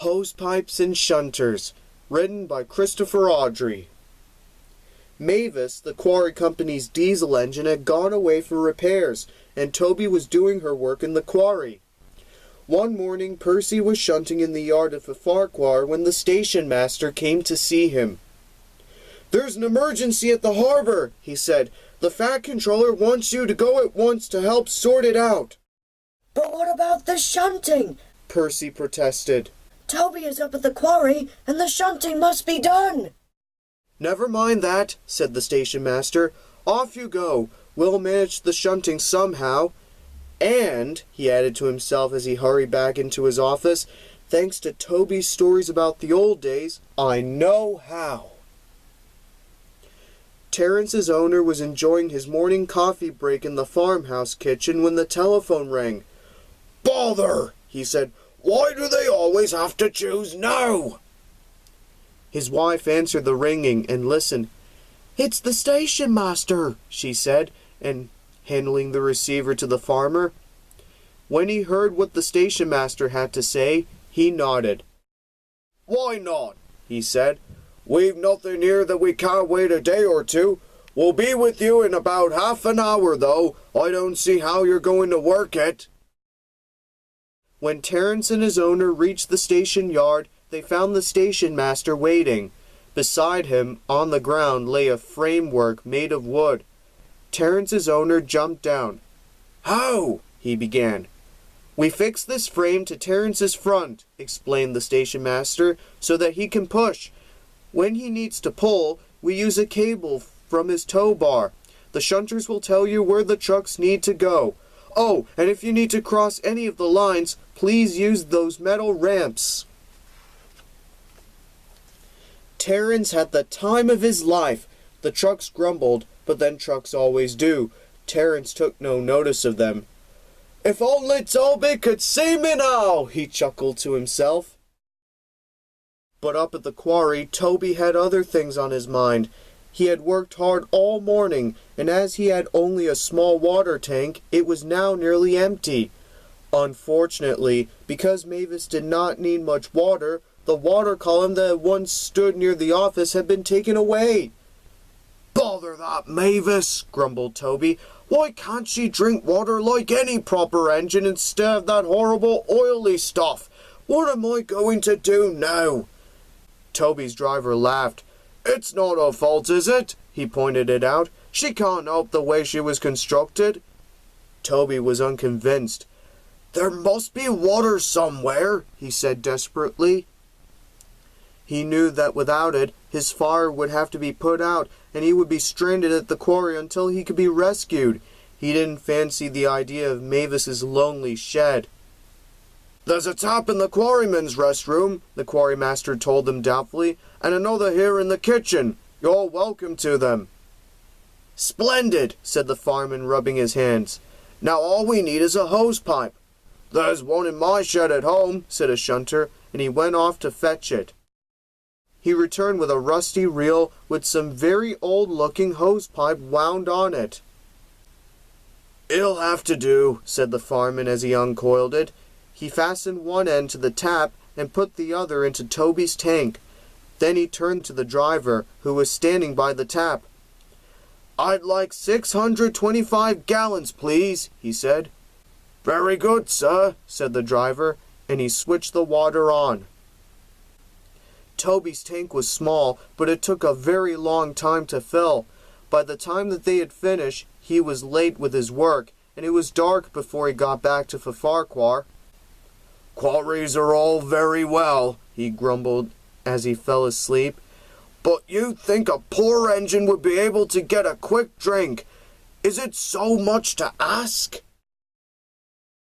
Hosepipes Shunters, written by Christopher Audrey. Mavis, the quarry company's diesel engine, had gone away for repairs, and Toby was doing her work in the quarry. One morning, Percy was shunting in the yard of Farquhar when the station master came to see him. "There's an emergency at the harbor," he said. "The Fat Controller wants you to go at once to help sort it out." "But what about the shunting?" Percy protested. "Toby is up at the quarry, and the shunting must be done." "Never mind that," said the station master. "Off you go. We'll manage the shunting somehow. And," he added to himself as he hurried back into his office, "thanks to Toby's stories about the old days, I know how." Terrence's owner was enjoying his morning coffee break in the farmhouse kitchen when the telephone rang. "Bother!" he said. "Why do they always have to choose now?" His wife answered the ringing and listened. "It's the station master," she said, and handing the receiver to the farmer. When he heard what the station master had to say, he nodded. "Why not?" he said. "We've nothing here that we can't wait a day or two. We'll be with you in about half an hour, though. I don't see how you're going to work it." When Terrence and his owner reached the station yard, they found the station master waiting. Beside him, on the ground, lay a framework made of wood. Terrence's owner jumped down. "How?" he began. "We fixed this frame to Terrence's front," explained the station master, "so that he can push. When he needs to pull, we use a cable from his tow bar. The shunters will tell you where the trucks need to go. Oh, and if you need to cross any of the lines, please use those metal ramps." Terrence had the time of his life. The trucks grumbled, but then trucks always do. Terrence took no notice of them. "If only Toby could see me now," he chuckled to himself. But up at the quarry, Toby had other things on his mind. He had worked hard all morning, and as he had only a small water tank, it was now nearly empty. Unfortunately, because Mavis did not need much water, the water column that had once stood near the office had been taken away. "Bother that Mavis," grumbled Toby. "Why can't she drink water like any proper engine instead of that horrible oily stuff? What am I going to do now?" Toby's driver laughed. "It's not her fault, is it?" he pointed it out. "She can't help the way she was constructed." Toby was unconvinced. "There must be water somewhere," he said desperately. He knew that without it, his fire would have to be put out, and he would be stranded at the quarry until he could be rescued. He didn't fancy the idea of Mavis's lonely shed. "There's a tap in the quarryman's restroom," the quarrymaster told them doubtfully, "and another here in the kitchen. You're welcome to them." "Splendid," said the fireman, rubbing his hands. "Now all we need is a hose pipe." "There's one in my shed at home," said a shunter, and he went off to fetch it. He returned with a rusty reel with some very old-looking hose pipe wound on it. "It'll have to do," said the fireman as he uncoiled it. He fastened one end to the tap and put the other into Toby's tank. Then he turned to the driver, who was standing by the tap. "I'd like 625 gallons, please," he said. "Very good, sir," said the driver, and he switched the water on. Toby's tank was small, but it took a very long time to fill. By the time that they had finished, he was late with his work, and it was dark before he got back to Farquhar. "Quarries are all very well," he grumbled as he fell asleep, "but you'd think a poor engine would be able to get a quick drink. Is it so much to ask?"